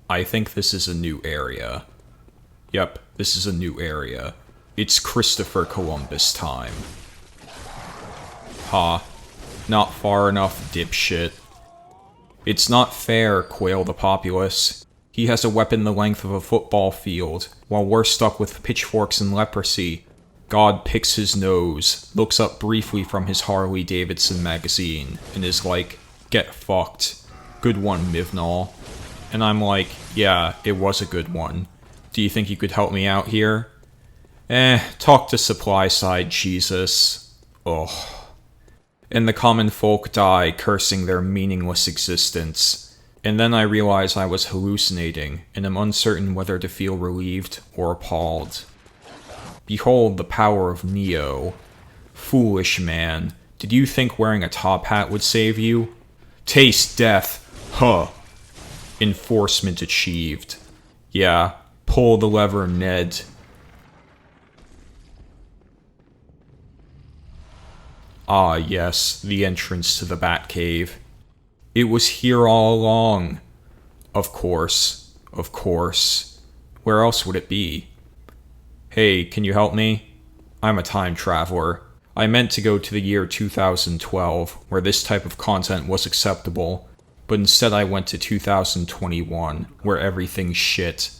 I think this is a new area. Yep, this is a new area. It's Christopher Columbus time. Ha. Not far enough, dipshit. It's not fair, quail the populace. He has a weapon the length of a football field, while we're stuck with pitchforks and leprosy. God picks his nose, looks up briefly from his Harley-Davidson magazine, and is like, get fucked. Good one, Mivnal. And I'm like, yeah, it was a good one. Do you think you could help me out here? Talk to supply side, Jesus. Ugh. And the common folk die, cursing their meaningless existence. And then I realize I was hallucinating, and am uncertain whether to feel relieved or appalled. Behold the power of Neo. Foolish man, did you think wearing a top hat would save you? Taste death. Huh. Enforcement achieved. Yeah, pull the lever, Ned. Ah, yes, the entrance to the Batcave. It was here all along. Of course. Where else would it be? Hey, can you help me? I'm a time traveler. I meant to go to the year 2012, where this type of content was acceptable, but instead I went to 2021, where everything's shit.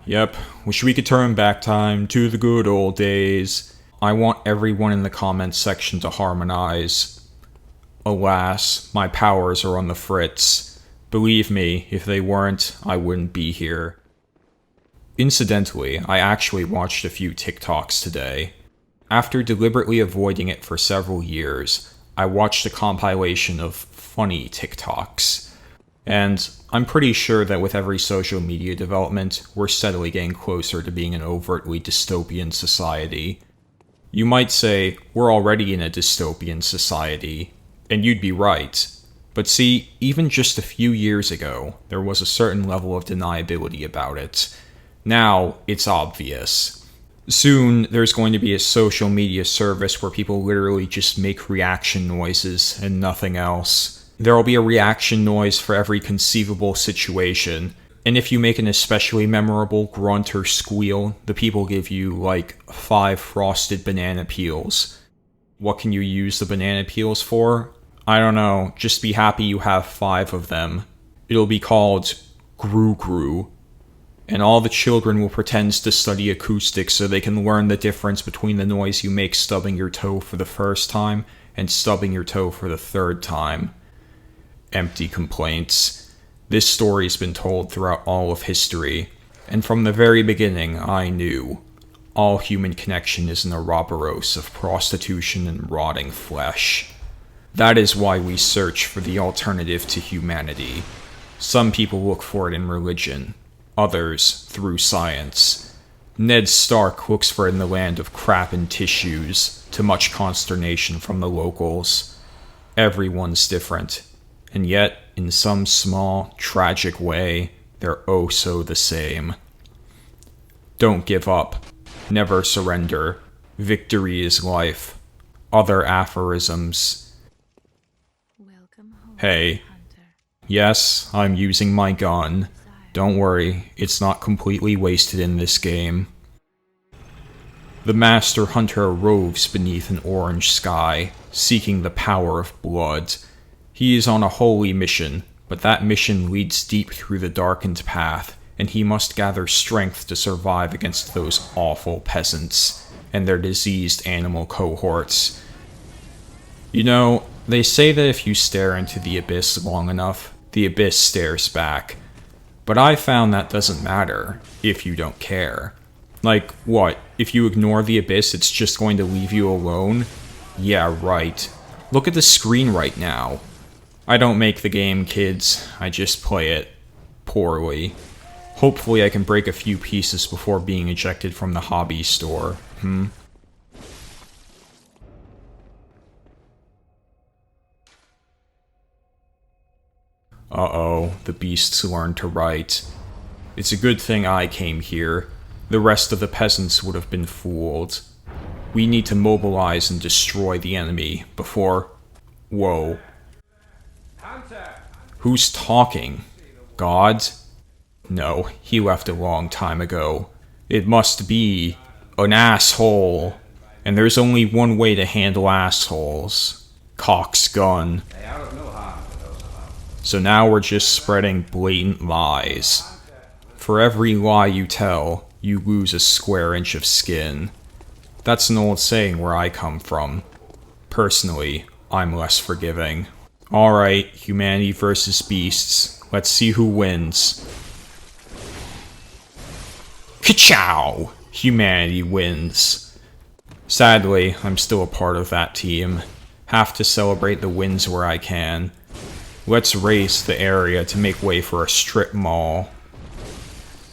Yep, wish we could turn back time to the good old days. I want everyone in the comments section to harmonize. Alas, my powers are on the fritz. Believe me, if they weren't, I wouldn't be here. Incidentally, I actually watched a few TikToks today. After deliberately avoiding it for several years, I watched a compilation of funny TikToks. And I'm pretty sure that with every social media development, we're steadily getting closer to being an overtly dystopian society. You might say, we're already in a dystopian society, and you'd be right. But see, even just a few years ago, there was a certain level of deniability about it. Now, it's obvious. Soon, there's going to be a social media service where people literally just make reaction noises and nothing else. There'll be a reaction noise for every conceivable situation, and if you make an especially memorable grunt or squeal, the people give you, like, 5 frosted banana peels. What can you use the banana peels for? I don't know, just be happy you have 5 of them. It'll be called Gru Gru. And all the children will pretend to study acoustics so they can learn the difference between the noise you make stubbing your toe for the first time and stubbing your toe for the 3rd time. Empty complaints. This story's been told throughout all of history, and from the very beginning I knew. All human connection is an Ouroboros of prostitution and rotting flesh. That is why we search for the alternative to humanity. Some people look for it in religion, others through science. Ned Stark looks for it in the land of crap and tissues, to much consternation from the locals. Everyone's different, and yet, in some small, tragic way, they're oh so the same. Don't give up. Never surrender. Victory is life. Other aphorisms. Hey. Yes, I'm using my gun. Don't worry, it's not completely wasted in this game. The Master Hunter roves beneath an orange sky, seeking the power of blood. He is on a holy mission, but that mission leads deep through the darkened path, and he must gather strength to survive against those awful peasants and their diseased animal cohorts. You know, they say that if you stare into the abyss long enough, the abyss stares back. But I found that doesn't matter, if you don't care. Like, what, if you ignore the abyss, it's just going to leave you alone? Yeah, right. Look at the screen right now. I don't make the game, kids. I just play it. Poorly. Hopefully I can break a few pieces before being ejected from the hobby store. Uh-oh, the beasts learned to write. It's a good thing I came here. The rest of the peasants would have been fooled. We need to mobilize and destroy the enemy before... Whoa. Who's talking? God? No, he left a long time ago. It must be an asshole. And there's only one way to handle assholes. Cock's gun. So now we're just spreading blatant lies. For every lie you tell, you lose a square inch of skin. That's an old saying where I come from. Personally, I'm less forgiving. Alright, humanity versus beasts. Let's see who wins. Ka-chow! Humanity wins. Sadly, I'm still a part of that team. Have to celebrate the wins where I can. Let's race the area to make way for a strip mall.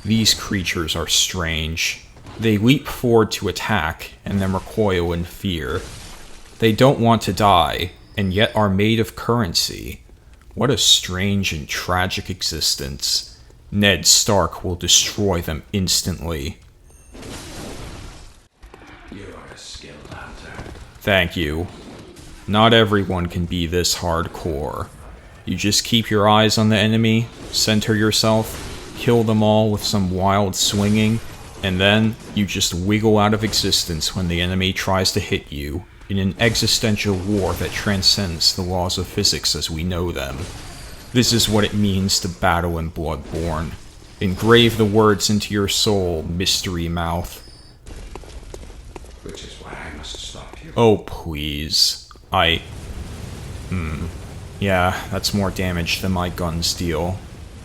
These creatures are strange. They leap forward to attack, and then recoil in fear. They don't want to die, and yet are made of currency. What a strange and tragic existence. Ned Stark will destroy them instantly. You are a skilled hunter. Thank you. Not everyone can be this hardcore. You just keep your eyes on the enemy, center yourself, kill them all with some wild swinging, and then you just wiggle out of existence when the enemy tries to hit you, in an existential war that transcends the laws of physics as we know them. This is what it means to battle in Bloodborne. Engrave the words into your soul, mystery mouth. Which is why I must stop you. Oh, please. Yeah, that's more damage than my guns deal.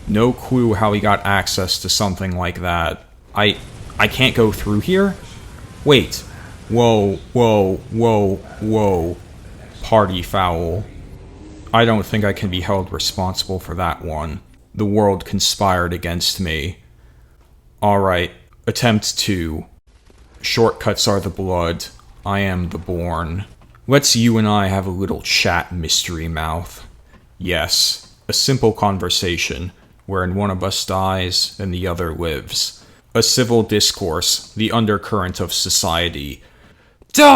No clue how he got access to something like that. I can't go through here? Wait. Whoa, whoa, whoa, whoa. Party foul. I don't think I can be held responsible for that one. The world conspired against me. Alright, attempt 2. Shortcuts are the blood. I am the born. Let's you and I have a little chat, mystery mouth. Yes, a simple conversation, wherein one of us dies and the other lives. A civil discourse, the undercurrent of society. Die!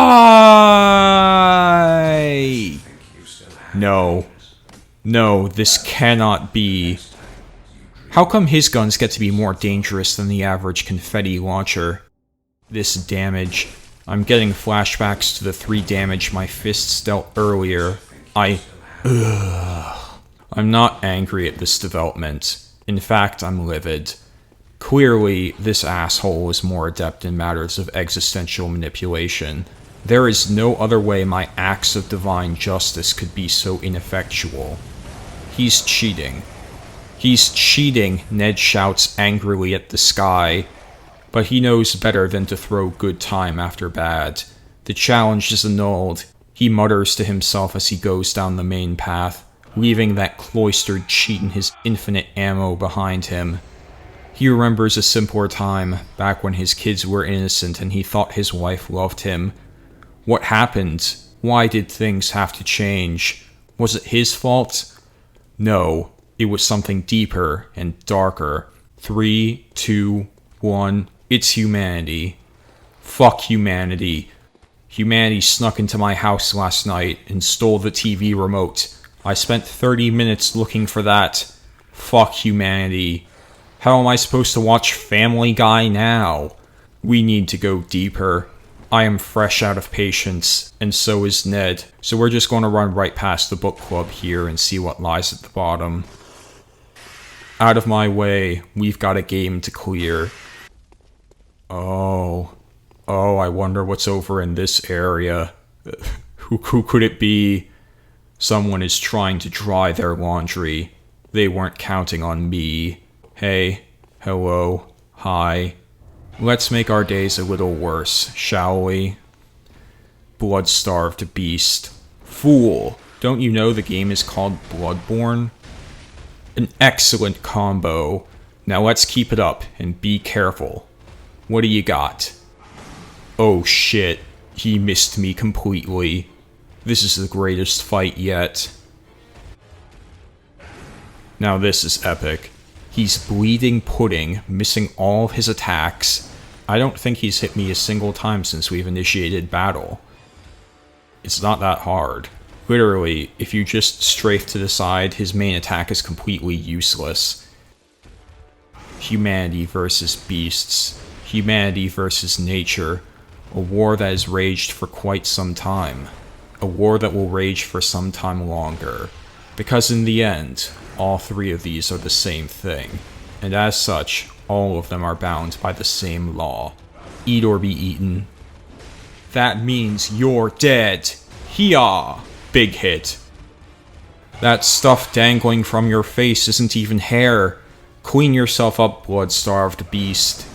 No. No, this cannot be. How come his guns get to be more dangerous than the average confetti launcher? This damage. I'm getting flashbacks to the 3 damage my fists dealt earlier. I'm not angry at this development. In fact, I'm livid. Clearly, this asshole is more adept in matters of existential manipulation. There is no other way my acts of divine justice could be so ineffectual. He's cheating. He's cheating, Ned shouts angrily at the sky. But he knows better than to throw good time after bad. The challenge is annulled. He mutters to himself as he goes down the main path, leaving that cloistered cheat and his infinite ammo behind him. He remembers a simpler time, back when his kids were innocent and he thought his wife loved him. What happened? Why did things have to change? Was it his fault? No, it was something deeper and darker. 3, 2, 1, it's humanity. Fuck humanity. Humanity snuck into my house last night and stole the TV remote. I spent 30 minutes looking for that. Fuck humanity. How am I supposed to watch Family Guy now? We need to go deeper. I am fresh out of patience, and so is Ned, so we're just going to run right past the book club here and see what lies at the bottom. Out of my way, we've got a game to clear. Oh, I wonder what's over in this area. Who could it be? Someone is trying to dry their laundry. They weren't counting on me. Hey, hello, hi. Let's make our days a little worse, shall we? Blood-starved beast. Fool! Don't you know the game is called Bloodborne? An excellent combo. Now let's keep it up, and be careful. What do you got? Oh shit, he missed me completely. This is the greatest fight yet. Now this is epic. He's bleeding pudding, missing all of his attacks. I don't think he's hit me a single time since we've initiated battle. It's not that hard. Literally, if you just strafe to the side, his main attack is completely useless. humanity versus beasts, humanity versus nature, a war that has raged for quite some time, a war that will rage for some time longer, because in the end, all three of these are the same thing, and as such, all of them are bound by the same law. Eat or be eaten. That means you're dead. Hee-haw! Big hit. That stuff dangling from your face isn't even hair. Clean yourself up, blood-starved beast.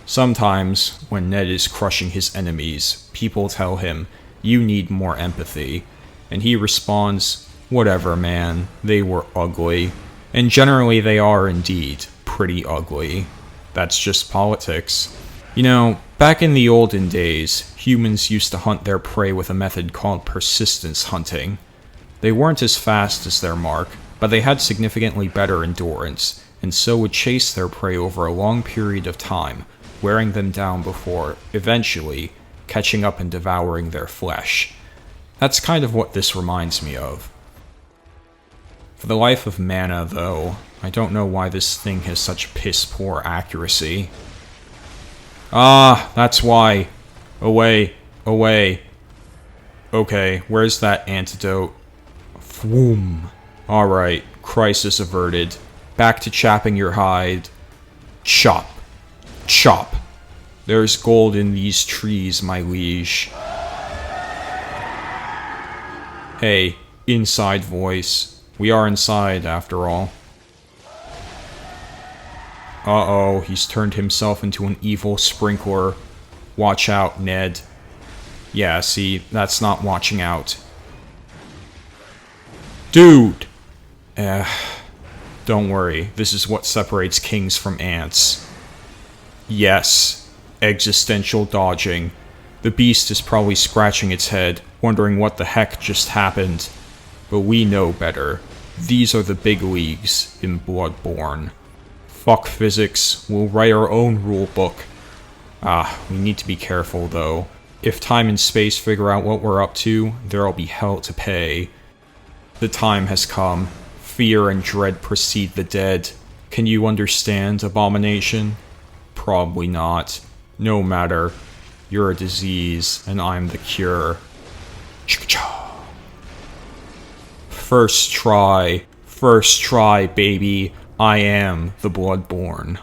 Sometimes, when Ned is crushing his enemies, people tell him, "You need more empathy." And he responds, "Whatever, man, they were ugly." And generally they are indeed pretty ugly. That's just politics. You know, back in the olden days, humans used to hunt their prey with a method called persistence hunting. They weren't as fast as their mark, but they had significantly better endurance, and so would chase their prey over a long period of time, wearing them down before, eventually, catching up and devouring their flesh. That's kind of what this reminds me of. For the life of mana, though, I don't know why this thing has such piss-poor accuracy. Ah, that's why. Away, away. Okay, where's that antidote? Fwoom. Alright, crisis averted. Back to chapping your hide. Chop. Chop. There's gold in these trees, my liege. Hey, inside voice. We are inside, after all. Uh-oh, he's turned himself into an evil sprinkler. Watch out, Ned. Yeah, see, that's not watching out. Dude! Don't worry, this is what separates kings from ants. Yes, existential dodging. The beast is probably scratching its head, wondering what the heck just happened. But we know better. These are the big leagues in Bloodborne. Fuck physics, we'll write our own rulebook. We need to be careful though. If time and space figure out what we're up to, there'll be hell to pay. The time has come. Fear and dread precede the dead. Can you understand, abomination? Probably not. No matter. You're a disease, and I'm the cure. Chicka-cha. First try, baby. I am the Bloodborne.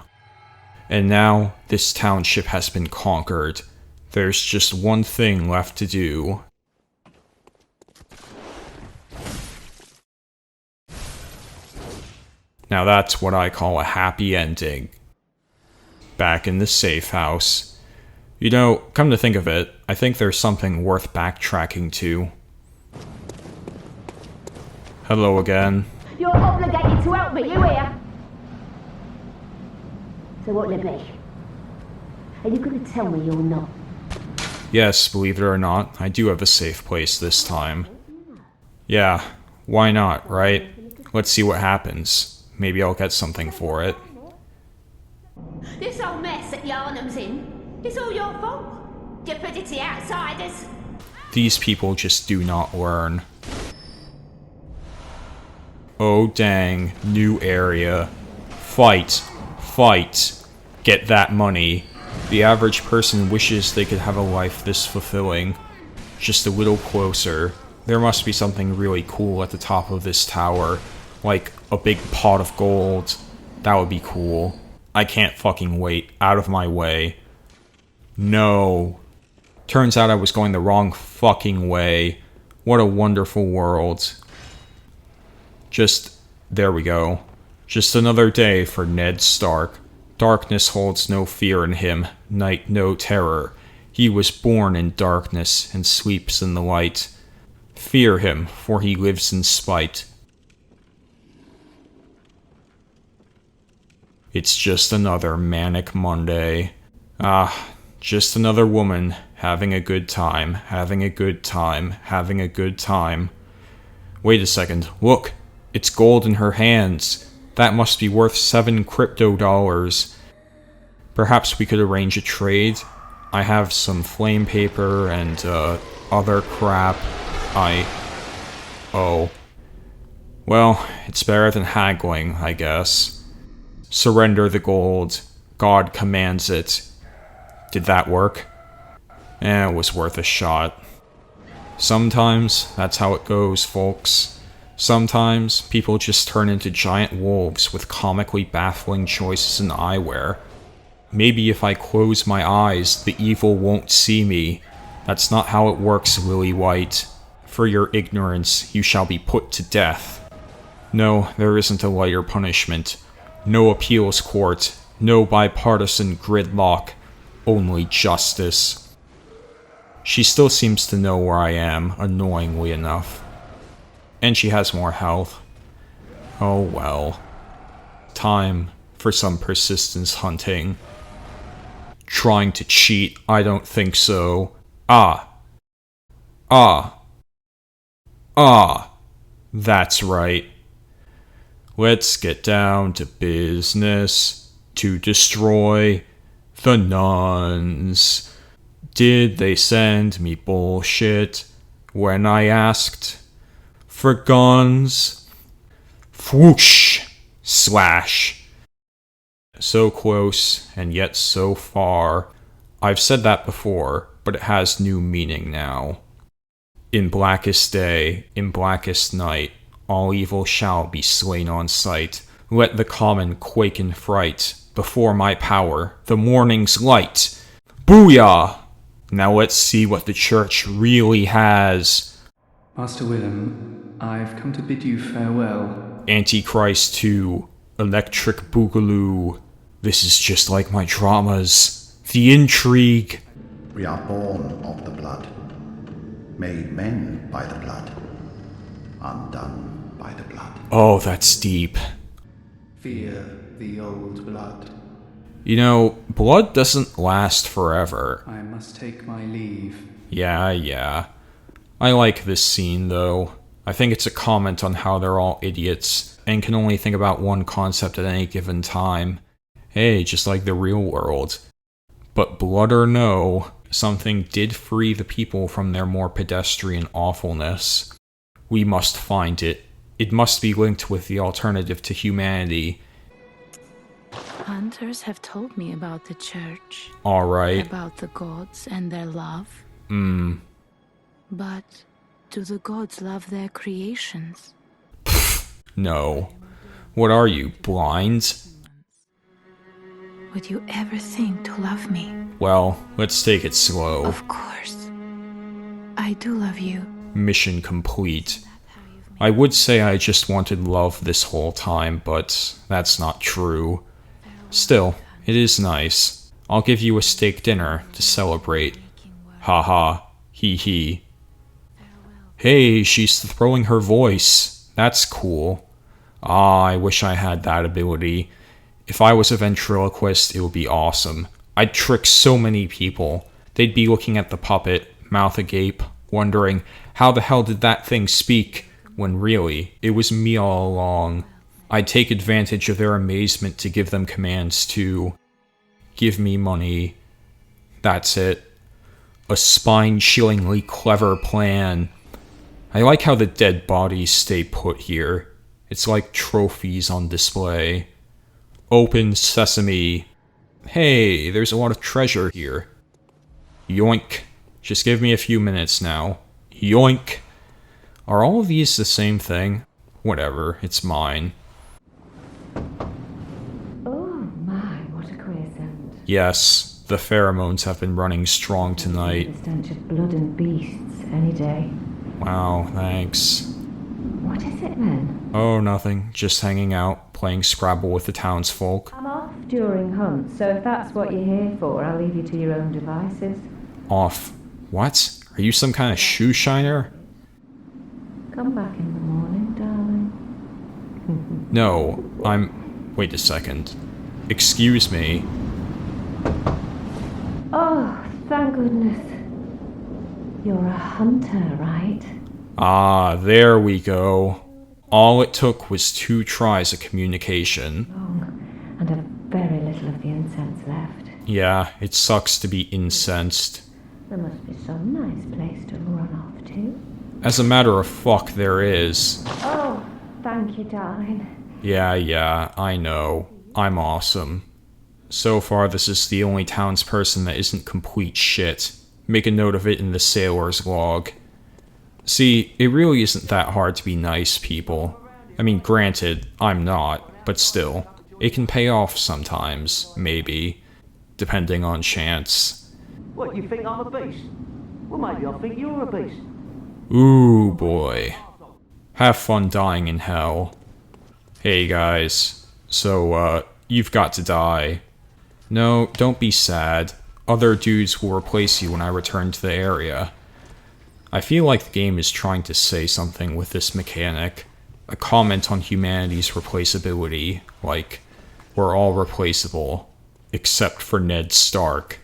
And now, this township has been conquered. There's just one thing left to do. Now that's what I call a happy ending. Back in the safe house. You know, come to think of it, I think there's something worth backtracking to. Hello again. You're obligated to help me, you hear? So what'll it be? Are you going to tell me you're not? Yes, believe it or not, I do have a safe place this time. Yeah, why not, right? Let's see what happens. Maybe I'll get something for it. This whole mess that Yarnum's in, it's all your fault. You put it to outsiders. These people just do not learn. Oh dang, new area. Fight. Fight. Get that money. The average person wishes they could have a life this fulfilling. Just a little closer. There must be something really cool at the top of this tower. Like a big pot of gold. That would be cool. I can't fucking wait. Out of my way. No. Turns out I was going the wrong fucking way. What a wonderful world. There we go. Just another day for Ned Stark. Darkness holds no fear in him, night no terror. He was born in darkness and sleeps in the light. Fear him, for he lives in spite. It's just another manic Monday. Just another woman, having a good time, having a good time, having a good time. Wait a second, look! It's gold in her hands. That must be worth 7 crypto dollars. Perhaps we could arrange a trade? I have some flame paper and, other crap. Oh. Well, it's better than haggling, I guess. Surrender the gold. God commands it. Did that work? It was worth a shot. Sometimes that's how it goes, folks. Sometimes people just turn into giant wolves with comically baffling choices in eyewear. Maybe if I close my eyes, the evil won't see me. That's not how it works, Lily White. For your ignorance, you shall be put to death. No, there isn't a lighter punishment. No appeals court. No bipartisan gridlock. Only justice. She still seems to know where I am, annoyingly enough. And she has more health. Oh well. Time for some persistence hunting. Trying to cheat? I don't think so. Ah. That's right. Let's get down to business. To destroy the nuns. Did they send me bullshit when I asked for guns? Whoosh! Slash. So close, and yet so far. I've said that before, but it has new meaning now. In blackest day, in blackest night, all evil shall be slain on sight. Let the common quake in fright before my power, the morning's light. Booyah! Now let's see what the church really has. Master Willem, I've come to bid you farewell. Antichrist 2, Electric Boogaloo. This is just like my dramas. The intrigue. We are born of the blood, made men by the blood, undone by the blood. Oh, that's deep. Fear the old blood. You know, blood doesn't last forever. I must take my leave. Yeah. I like this scene, though. I think it's a comment on how they're all idiots, and can only think about one concept at any given time. Hey, just like the real world. But blood or no, something did free the people from their more pedestrian awfulness. We must find it. It must be linked with the alternative to humanity. Hunters have told me about the church. Alright. About the gods and their love. But do the gods love their creations? No. What are you, blind? Would you ever think to love me? Well, let's take it slow. Of course. I do love you. Mission complete. I would say I just wanted love this whole time, but that's not true. Still, it is nice. I'll give you a steak dinner to celebrate. Haha, hee hee. Hey, she's throwing her voice. That's cool. I wish I had that ability. If I was a ventriloquist, it would be awesome. I'd trick so many people. They'd be looking at the puppet, mouth agape, wondering, how the hell did that thing speak? When really, it was me all along. I'd take advantage of their amazement to give them commands too. Give me money. That's it. A spine-chillingly clever plan. I like how the dead bodies stay put here. It's like trophies on display. Open sesame. Hey, there's a lot of treasure here. Yoink. Just give me a few minutes now. Yoink. Are all of these the same thing? Whatever, it's mine. Oh my, what a queer sound. Yes, the pheromones have been running strong tonight. The stench of blood and beasts any day. Wow, thanks. What is it then? Oh, nothing. Just hanging out, playing Scrabble with the townsfolk. I'm off during hunts, so if that's what you're here for, I'll leave you to your own devices. Off. What? Are you some kind of shoe shiner? Come back in the morning, darling. No, I'm... Wait a second. Excuse me. Oh, thank goodness. You're a hunter, right? Ah, there we go. All it took was 2 tries of communication. Long, and a very little of the incense left. Yeah, it sucks to be incensed. There must be some nice place to run off to. As a matter of fuck, there is. Oh, thank you, darling. Yeah, I know. I'm awesome. So far, this is the only townsperson that isn't complete shit. Make a note of it in the sailor's log. See, it really isn't that hard to be nice, people. I mean, granted, I'm not, but still. It can pay off sometimes, maybe. Depending on chance. What, you think I'm a beast? Well, maybe I think you're a beast. Ooh, boy. Have fun dying in hell. Hey, guys. So, you've got to die. No, don't be sad. Other dudes will replace you when I return to the area. I feel like the game is trying to say something with this mechanic. A comment on humanity's replaceability, like, we're all replaceable, except for Ned Stark.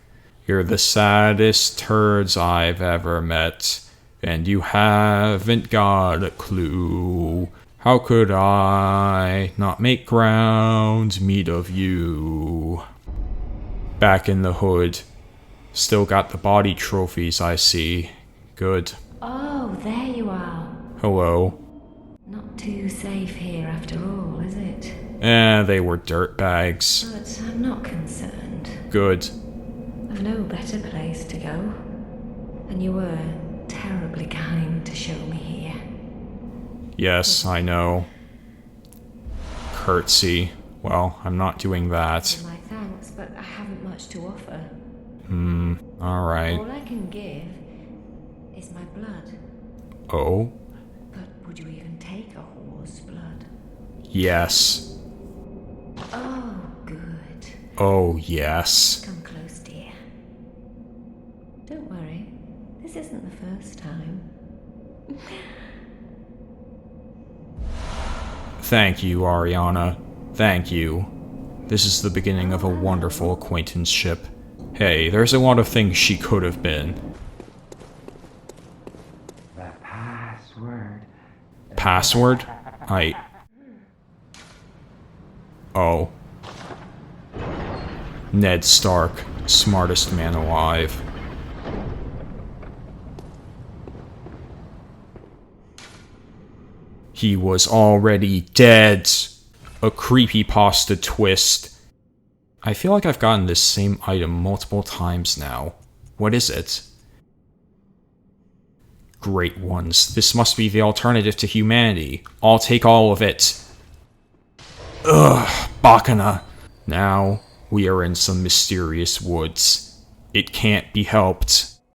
You're the saddest turds I've ever met, and you haven't got a clue. How could I not make ground meat of you? Back in the hood. Still got the body trophies, I see. Good. Oh, there you are. Hello. Not too safe here after all, is it? They were dirtbags. But I'm not concerned. Good. I've no better place to go. And you were terribly kind to show me here. Yes, I know. Curtsy. Well, I'm not doing that. My thanks, but I haven't much to offer. Alright. All I can give is my blood. Oh? But would you even take a whore's blood? Yes. Oh, good. Oh, yes. Come close, dear. Don't worry. This isn't the first time. Thank you, Ariana. Thank you. This is the beginning of a wonderful acquaintanceship. Hey, there's a lot of things she could have been. The password. Password? Oh. Ned Stark, smartest man alive. He was already dead. A creepypasta twist. I feel like I've gotten this same item multiple times now. What is it? Great ones. This must be the alternative to humanity. I'll take all of it. Ugh, Bacana. Now, we are in some mysterious woods. It can't be helped.